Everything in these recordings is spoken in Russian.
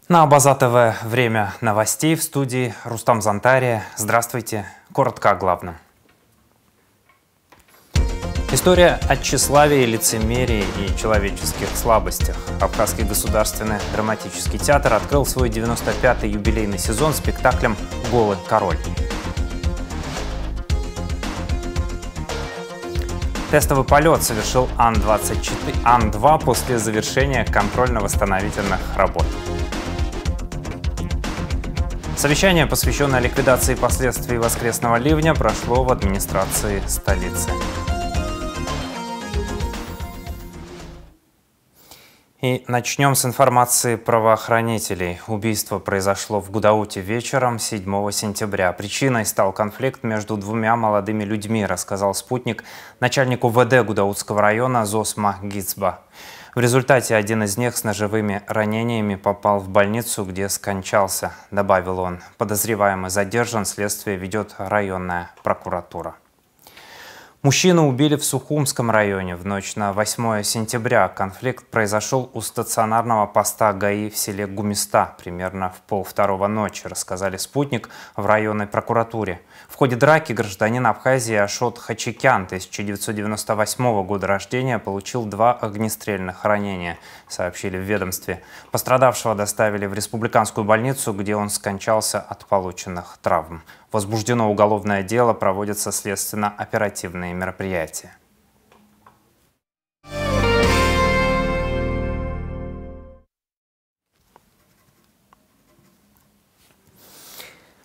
На Абаза ТВ время новостей, в студии Рустам Зантария. Здравствуйте. Коротко о главном. История о тщеславии, лицемерии и человеческих слабостях. Абхазский государственный драматический театр открыл свой 95-й юбилейный сезон спектаклем «Голый король». Тестовый полет совершил Ан-2 после завершения контрольно-восстановительных работ. Совещание, посвященное ликвидации последствий воскресного ливня, прошло в администрации столицы. И начнем с информации правоохранителей. Убийство произошло в Гудауте вечером 7 сентября. Причиной стал конфликт между двумя молодыми людьми, рассказал спутник начальнику ВД Гудаутского района Зосма Гицба. В результате один из них с ножевыми ранениями попал в больницу, где скончался, добавил он. Подозреваемый задержан, следствие ведет районная прокуратура. Мужчину убили в Сухумском районе в ночь на 8 сентября. Конфликт произошел у стационарного поста ГАИ в селе Гумиста примерно в 1:30 ночи, рассказали спутник в районной прокуратуре. В ходе драки гражданин Абхазии Ашот Хачикян, 1998 года рождения, получил 2 огнестрельных ранения, сообщили в ведомстве. Пострадавшего доставили в республиканскую больницу, где он скончался от полученных травм. Возбуждено уголовное дело, проводятся следственно-оперативные мероприятия.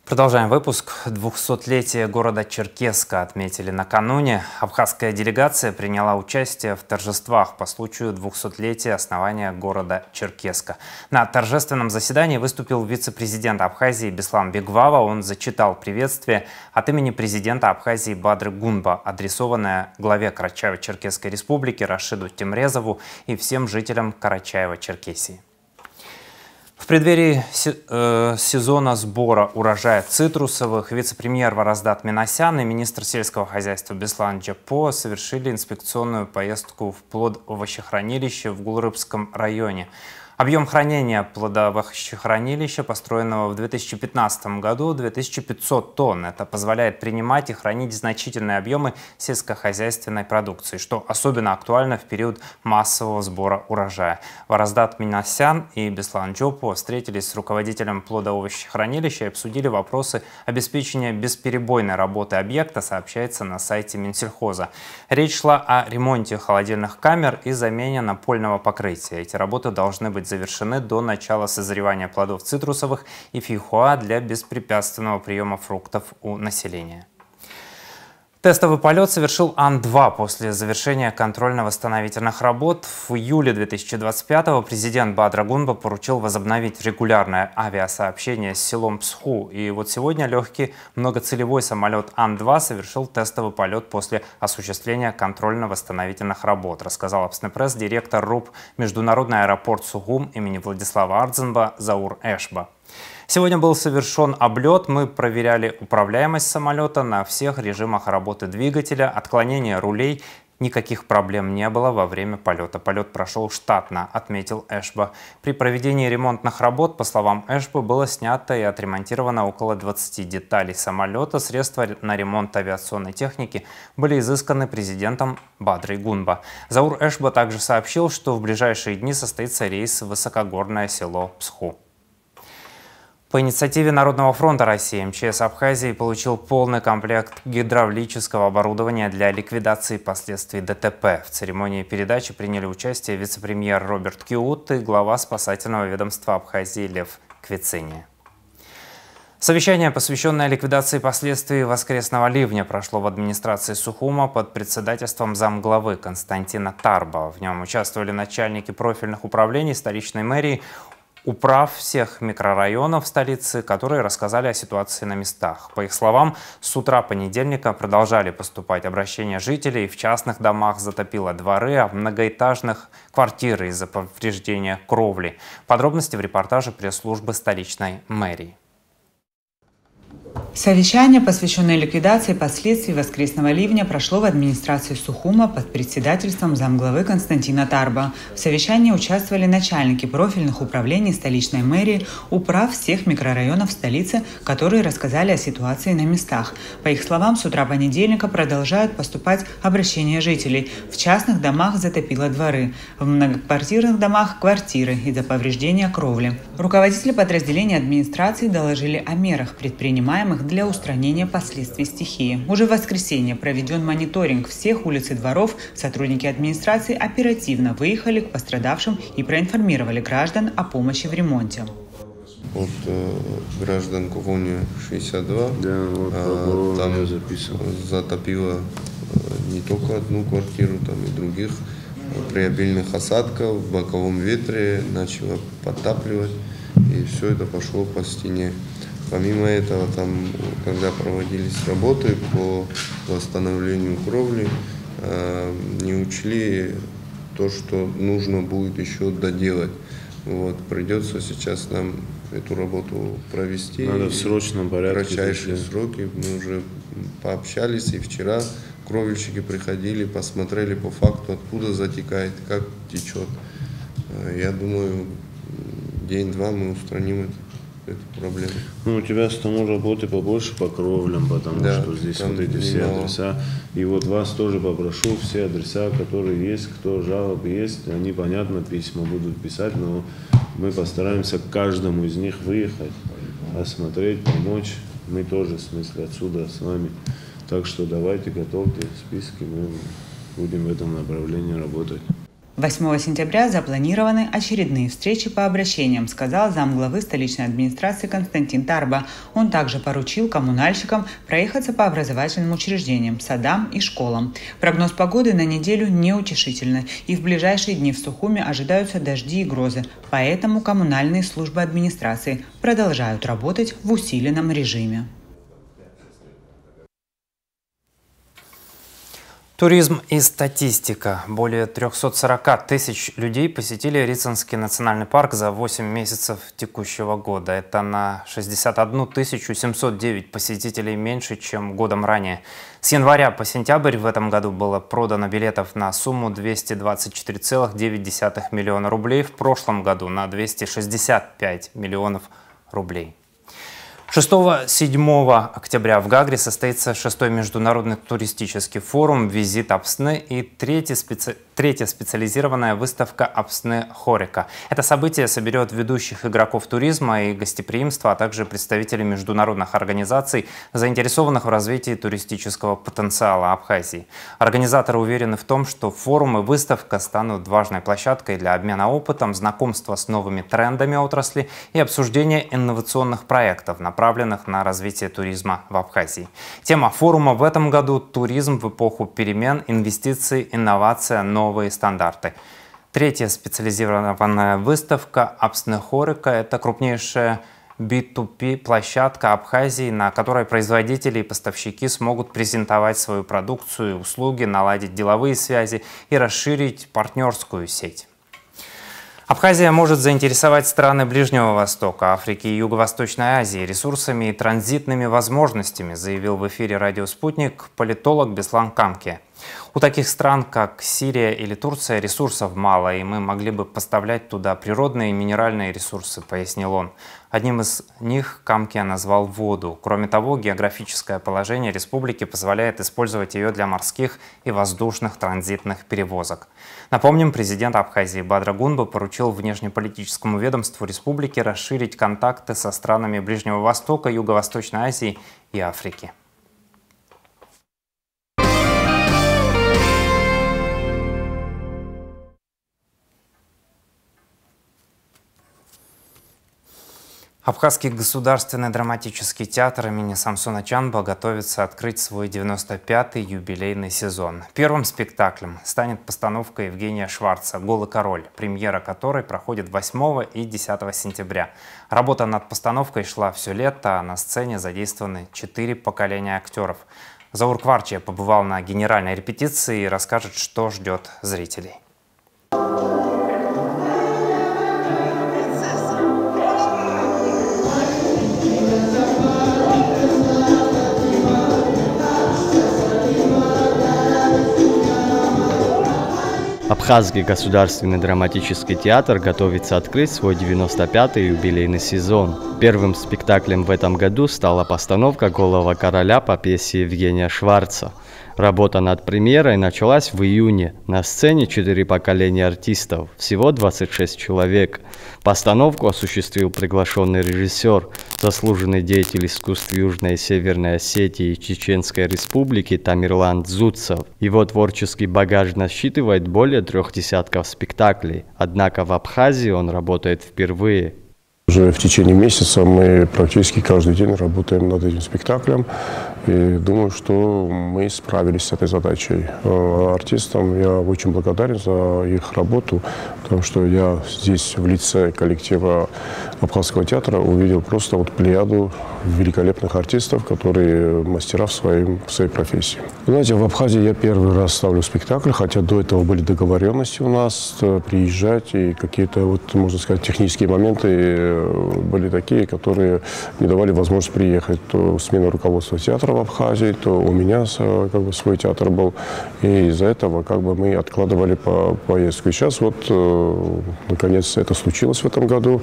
Продолжаем выпуск. 200-летие города Черкесска отметили накануне. Абхазская делегация приняла участие в торжествах по случаю 200-летия основания города Черкесска. На торжественном заседании выступил вице-президент Абхазии Беслан Бегвава. Он зачитал приветствие от имени президента Абхазии Бадры Гунба, адресованное главе Карачаево-Черкесской республики Рашиду Темрезову и всем жителям Карачаева-Черкесии. В преддверии сезона сбора урожая цитрусовых вице-премьер Вараздат Минасян и министр сельского хозяйства Беслан Джапо совершили инспекционную поездку в плодовощехранилище в Гулрыбском районе. Объем хранения плодовощехранилища, построенного в 2015 году, 2500 тонн. Это позволяет принимать и хранить значительные объемы сельскохозяйственной продукции, что особенно актуально в период массового сбора урожая. Вараздат Минасян и Беслан Джапо встретились с руководителем плодовощехранилища и обсудили вопросы обеспечения бесперебойной работы объекта, сообщается на сайте Минсельхоза. Речь шла о ремонте холодильных камер и замене напольного покрытия. Эти работы должны быть завершены до начала созревания плодов цитрусовых и фейхоа для беспрепятственного приема фруктов у населения. Тестовый полет совершил Ан-2 после завершения контрольно-восстановительных работ. В июле 2025-го президент Бадра Гунба поручил возобновить регулярное авиасообщение с селом Псху. И вот сегодня легкий многоцелевой самолет Ан-2 совершил тестовый полет после осуществления контрольно-восстановительных работ, рассказал Апснепресс директор РУП «Международный аэропорт Сугум» имени Владислава Ардзенба Заур Эшба. Сегодня был совершен облет, мы проверяли управляемость самолета на всех режимах работы двигателя, отклонения рулей. Никаких проблем не было во время полета. Полет прошел штатно, отметил Эшба. При проведении ремонтных работ, по словам Эшбы, было снято и отремонтировано около 20 деталей самолета. Средства на ремонт авиационной техники были изысканы президентом Бадрой Гунба. Заур Эшба также сообщил, что в ближайшие дни состоится рейс в высокогорное село Псху. По инициативе Народного фронта России МЧС Абхазии получил полный комплект гидравлического оборудования для ликвидации последствий ДТП. В церемонии передачи приняли участие вице-премьер Роберт Киут и глава спасательного ведомства Абхазии Лев Квицини. Совещание, посвященное ликвидации последствий воскресного ливня, прошло в администрации Сухума под председательством замглавы Константина Тарба. В нем участвовали начальники профильных управлений столичной мэрии, управ всех микрорайонов столицы, которые рассказали о ситуации на местах. По их словам, с утра понедельника продолжали поступать обращения жителей. В частных домах затопило дворы, а в многоэтажных – квартиры из-за повреждения кровли. Подробности в репортаже пресс-службы столичной мэрии. Совещание, посвященное ликвидации последствий воскресного ливня, прошло в администрации Сухума под председательством замглавы Константина Тарба. В совещании участвовали начальники профильных управлений столичной мэрии, управ всех микрорайонов столицы, которые рассказали о ситуации на местах. По их словам, с утра понедельника продолжают поступать обращения жителей. В частных домах затопило дворы, в многоквартирных домах – квартиры из-за повреждения кровли. Руководители подразделений администрации доложили о мерах, предпринимаемых для устранения последствий стихии. Уже в воскресенье проведен мониторинг всех улиц и дворов. Сотрудники администрации оперативно выехали к пострадавшим и проинформировали граждан о помощи в ремонте. Вот граждан Кувони 62, там затопило не только одну квартиру, там и других. При обильных осадках, в боковом ветре начало подтапливать, и все это пошло по стене. Помимо этого, там, когда проводились работы по восстановлению кровли, не учли то, что нужно будет еще доделать. Вот, придется сейчас нам эту работу провести. Надо в срочном порядке. В кратчайшие сроки. Мы уже пообщались, и вчера кровельщики приходили, посмотрели по факту, откуда затекает, как течет. Я думаю, день-два мы устраним эту проблему. Ну, у тебя стану работы побольше по кровлям, потому что здесь вот эти все адреса. И вот вас тоже попрошу, все адреса, которые есть, кто жалобы есть, они, понятно, письма будут писать, но мы постараемся к каждому из них выехать, осмотреть, помочь. Мы тоже, в смысле, отсюда с вами. Так что давайте, готовьте списки, мы будем в этом направлении работать. 8 сентября запланированы очередные встречи по обращениям, сказал замглавы столичной администрации Константин Тарба. Он также поручил коммунальщикам проехаться по образовательным учреждениям, садам и школам. Прогноз погоды на неделю неутешительный, и в ближайшие дни в Сухуме ожидаются дожди и грозы. Поэтому коммунальные службы администрации продолжают работать в усиленном режиме. Туризм и статистика. Более 340 тысяч людей посетили Рицинский национальный парк за 8 месяцев текущего года. Это на 61 709 посетителей меньше, чем годом ранее. С января по сентябрь в этом году было продано билетов на сумму 224,9 миллиона рублей, в прошлом году на 265 миллионов рублей. 6-7 октября в Гагре состоится 6-й международный туристический форум «Визит Апсны» и третья специализированная выставка «Апсны Хорика». Это событие соберет ведущих игроков туризма и гостеприимства, а также представителей международных организаций, заинтересованных в развитии туристического потенциала Абхазии. Организаторы уверены в том, что форум и выставка станут важной площадкой для обмена опытом, знакомства с новыми трендами отрасли и обсуждения инновационных проектов, направленных на развитие туризма в Абхазии. Тема форума в этом году – туризм в эпоху перемен, инвестиций, инновация, новые стандарты. Третья специализированная выставка «Апсны Хорика» – это крупнейшая B2B-площадка Абхазии, на которой производители и поставщики смогут презентовать свою продукцию и услуги, наладить деловые связи и расширить партнерскую сеть. Абхазия может заинтересовать страны Ближнего Востока, Африки и Юго-Восточной Азии ресурсами и транзитными возможностями, заявил в эфире «Радио Спутник» политолог Беслан Камке. У таких стран, как Сирия или Турция, ресурсов мало, и мы могли бы поставлять туда природные и минеральные ресурсы, пояснил он. Одним из них Камке назвал воду. Кроме того, географическое положение республики позволяет использовать ее для морских и воздушных транзитных перевозок. Напомним, президент Абхазии Бадра Гунба поручил внешнеполитическому ведомству республики расширить контакты со странами Ближнего Востока, Юго-Восточной Азии и Африки. Абхазский государственный драматический театр имени Самсона Чанба готовится открыть свой 95-й юбилейный сезон. Первым спектаклем станет постановка Евгения Шварца «Голый король», премьера которой проходит 8 и 10 сентября. Работа над постановкой шла все лето, а на сцене задействованы 4 поколения актеров. Заур Кварчия побывал на генеральной репетиции и расскажет, что ждет зрителей. Абхазский государственный драматический театр готовится открыть свой 95-й юбилейный сезон. Первым спектаклем в этом году стала постановка «Голого короля» по пьесе Евгения Шварца. Работа над премьерой началась в июне. На сцене 4 поколения артистов, всего 26 человек. Постановку осуществил приглашенный режиссер, заслуженный деятель искусств Южной и Северной Осетии и Чеченской Республики Тамерлан Дзуцев. Его творческий багаж насчитывает более 3 десятков спектаклей, однако в Абхазии он работает впервые. Уже в течение месяца мы практически каждый день работаем над этим спектаклем. И думаю, что мы справились с этой задачей. Артистам я очень благодарен за их работу, потому что я здесь в лице коллектива Абхазского театра увидел просто вот плеяду великолепных артистов, которые мастера в своей профессии. Знаете, в Абхазии я первый раз ставлю спектакль, хотя до этого были договоренности у нас приезжать, и какие-то, вот, можно сказать, технические моменты были такие, которые не давали возможность приехать. То смена руководства театра в Абхазии, то у меня как бы свой театр был, и из-за этого как бы мы откладывали поездку. И сейчас вот наконец это случилось в этом году,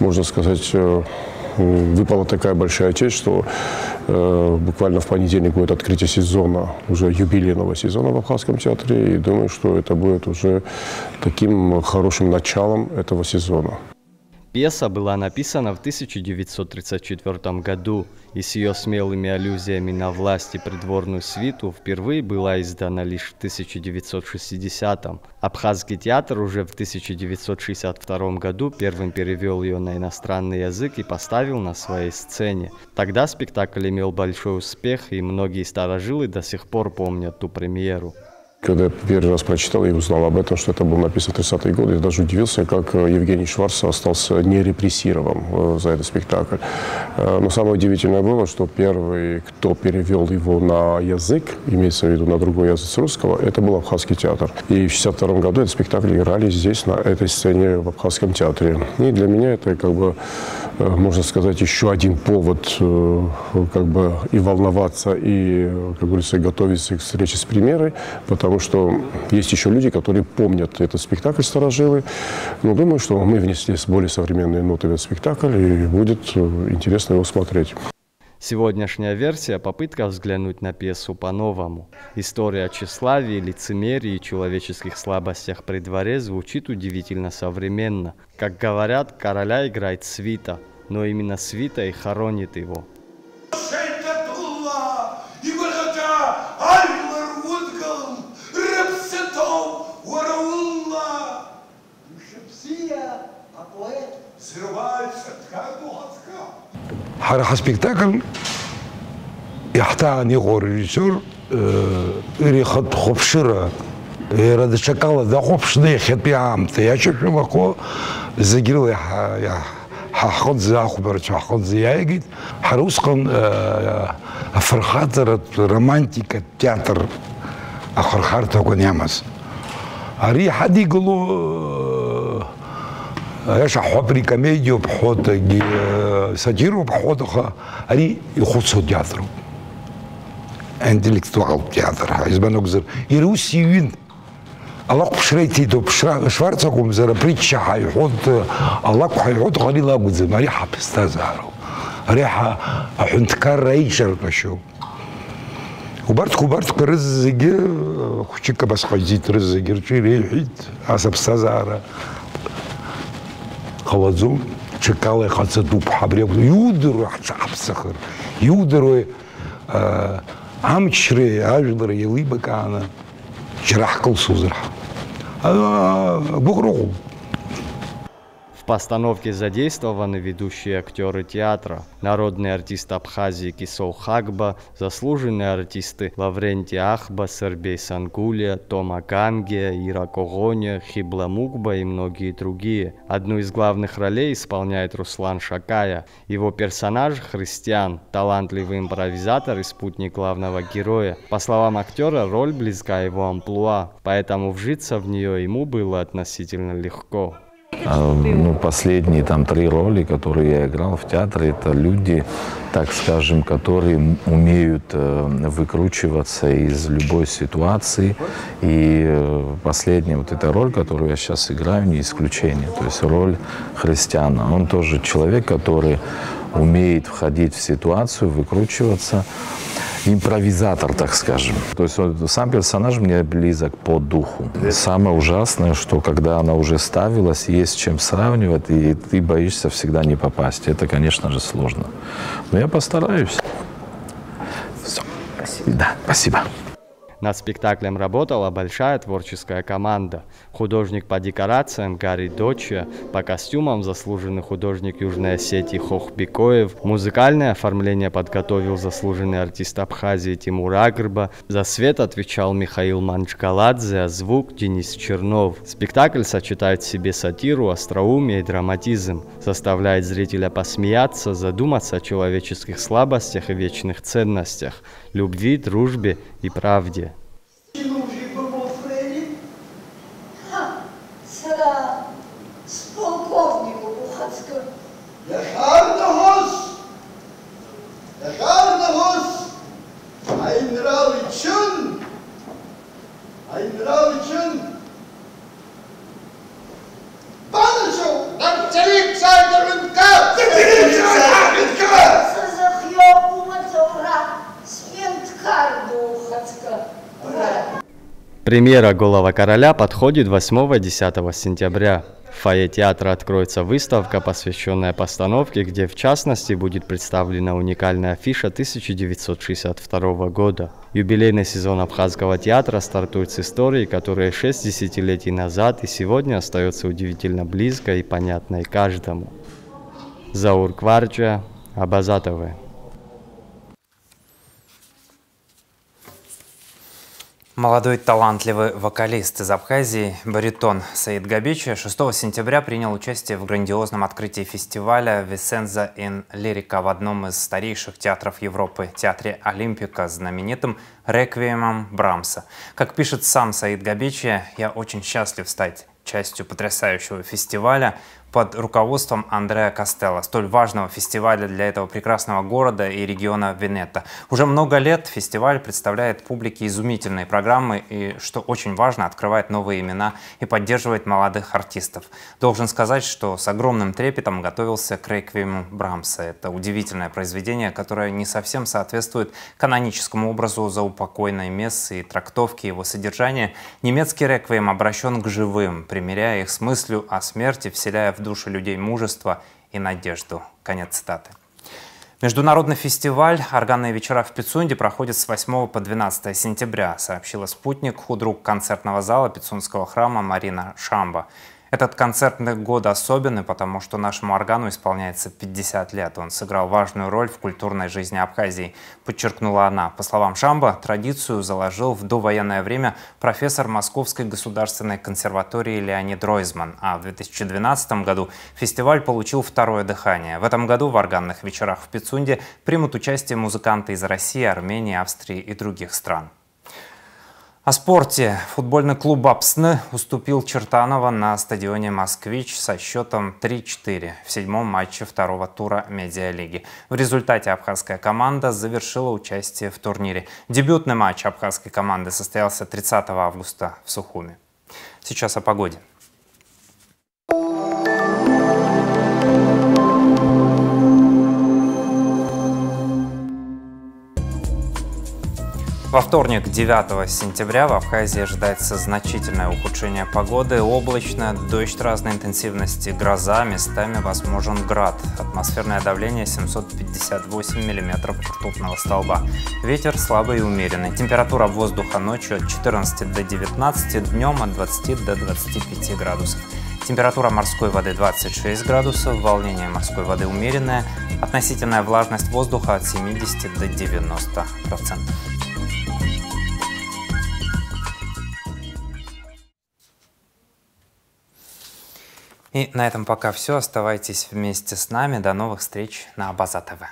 можно сказать. Выпала такая большая честь, что буквально в понедельник будет открытие сезона, уже юбилейного сезона в Абхазском театре. И думаю, что это будет уже таким хорошим началом этого сезона. Пьеса была написана в 1934 году, и с ее смелыми аллюзиями на власть и придворную свиту впервые была издана лишь в 1960-м. Абхазский театр уже в 1962 году первым перевел ее на иностранный язык и поставил на своей сцене. Тогда спектакль имел большой успех, и многие старожилы до сих пор помнят ту премьеру. Когда я первый раз прочитал и узнал об этом, что это был написан в 30-е годы, я даже удивился, как Евгений Шварц остался не репрессирован за этот спектакль. Но самое удивительное было, что первый, кто перевел его на язык, имеется в виду на другой язык с русского, это был Абхазский театр. И в 1962 году этот спектакль играли здесь, на этой сцене в Абхазском театре. И для меня это, как бы, можно сказать, еще один повод как бы и волноваться, и, как говорится, готовиться к встрече с премьерой, потому что есть еще люди, которые помнят этот спектакль «Старожилы». Но думаю, что мы внесли более современные ноты в этот спектакль, и будет интересно его смотреть. Сегодняшняя версия – попытка взглянуть на пьесу по-новому. История о тщеславии, лицемерии и человеческих слабостях при дворе звучит удивительно современно. Как говорят, короля играет свита, но именно свита и хоронит его. حرق سبيكتاكل يحتاج يقول ريجيسور يريخد خبشرة هذا الشكل ذا خبش نيخد بيعام تياشف شو زجروا يا حقد زي أخبار شو حقد زي يجد حروسكن أفرخاتر رومانتيكا تياتر أخرخارته كنيامس أري حد يقولوا ايش حبري كوميديو بحط ساتيرو بحطها اري يخص التياتر انتلكتوال تياتر يزبان اكزر يروسيين الله بشريتي دو شوارцаком زرا بريتشا حيحط الله حيحط غليلا اكزر ما ريحه بستازارو ريحه حنتكر ريشر بشو وبرتكو رزق خشيكا بس خزيت رزق ريحيت حسب استازارا خلصوا شكله خلصت بحبرية يودروا حبسخر يودروا عمشري أجدر يلي بكانا شرح كل سوزرح بقرقوا. В постановке задействованы ведущие актеры театра, народный артист Абхазии Кисол Хагба, заслуженные артисты Лаврентий Ахба, Сербей Сангулия, Тома Гангия, Ира Когоня, Хибла Мукба и многие другие. Одну из главных ролей исполняет Руслан Шакая. Его персонаж – Христиан, талантливый импровизатор и спутник главного героя. По словам актера, роль близка его амплуа, поэтому вжиться в нее ему было относительно легко. Ну, последние там 3 роли, которые я играл в театре, это люди, так скажем, которые умеют выкручиваться из любой ситуации. И последняя вот эта роль, которую я сейчас играю, не исключение. То есть роль христиана. Он тоже человек, который умеет входить в ситуацию, выкручиваться. Импровизатор, так скажем. То есть сам персонаж мне близок по духу. Самое ужасное, что когда она уже ставилась, есть с чем сравнивать, и ты боишься всегда не попасть. Это, конечно же, сложно. Но я постараюсь. Все. Спасибо. Да, спасибо. Над спектаклем работала большая творческая команда. Художник по декорациям Гарри Дочья, по костюмам заслуженный художник Южной Осетии Хох Бикоев, музыкальное оформление подготовил заслуженный артист Абхазии Тимур Агрба, за свет отвечал Михаил Манчгаладзе, а звук Денис Чернов. Спектакль сочетает в себе сатиру, остроумие и драматизм, заставляет зрителя посмеяться, задуматься о человеческих слабостях и вечных ценностях, любви, дружбе и правде. Премьера «Голого короля» подходит 8-10 сентября. В фойе театра откроется выставка, посвященная постановке, где в частности будет представлена уникальная афиша 1962 года. Юбилейный сезон Абхазского театра стартует с истории, которая 6 десятилетий назад и сегодня остается удивительно близкой и понятной каждому. Заур Кварча, Абазатовы. Молодой талантливый вокалист из Абхазии, баритон Саид Габичи 6 сентября принял участие в грандиозном открытии фестиваля «Висенза ин Лирика» в одном из старейших театров Европы, театре Олимпика, знаменитым реквиемом Брамса. Как пишет сам Саид Габичи, «Я очень счастлив стать частью потрясающего фестиваля под руководством Андреа Костелло, столь важного фестиваля для этого прекрасного города и региона Венето. Уже много лет фестиваль представляет публике изумительные программы и, что очень важно, открывает новые имена и поддерживает молодых артистов. Должен сказать, что с огромным трепетом готовился к реквиему Брамса. Это удивительное произведение, которое не совсем соответствует каноническому образу заупокойной мессы и трактовке его содержания. Немецкий реквием обращен к живым, примиряя их с мыслью о смерти, вселяя в души людей мужество и надежду. Конец цитаты. Международный фестиваль «Органные вечера» в Пицунде проходит с 8 по 12 сентября, сообщила «Спутник» худрук концертного зала Пицунского храма Марина Шамба. Этот концертный год особенный, потому что нашему органу исполняется 50 лет. Он сыграл важную роль в культурной жизни Абхазии, подчеркнула она. По словам Шамба, традицию заложил в довоенное время профессор Московской государственной консерватории Леонид Ройзман. А в 2012 году фестиваль получил второе дыхание. В этом году в органных вечерах в Пицунде примут участие музыканты из России, Армении, Австрии и других стран. О спорте. Футбольный клуб «Апсны» уступил Чертаново на стадионе «Москвич» со счетом 3-4 в 7-м матче второго тура медиалиги. В результате абхазская команда завершила участие в турнире. Дебютный матч абхазской команды состоялся 30 августа в Сухуми. Сейчас о погоде. Во вторник, 9 сентября, в Абхазии ожидается значительное ухудшение погоды. Облачно, дождь разной интенсивности, гроза, местами возможен град. Атмосферное давление 758 миллиметров ртутного столба. Ветер слабый и умеренный. Температура воздуха ночью от 14 до 19, днем от 20 до 25 градусов. Температура морской воды 26 градусов, волнение морской воды умеренное, относительная влажность воздуха от 70 до 90%. И на этом пока все. Оставайтесь вместе с нами. До новых встреч на Абаза ТВ.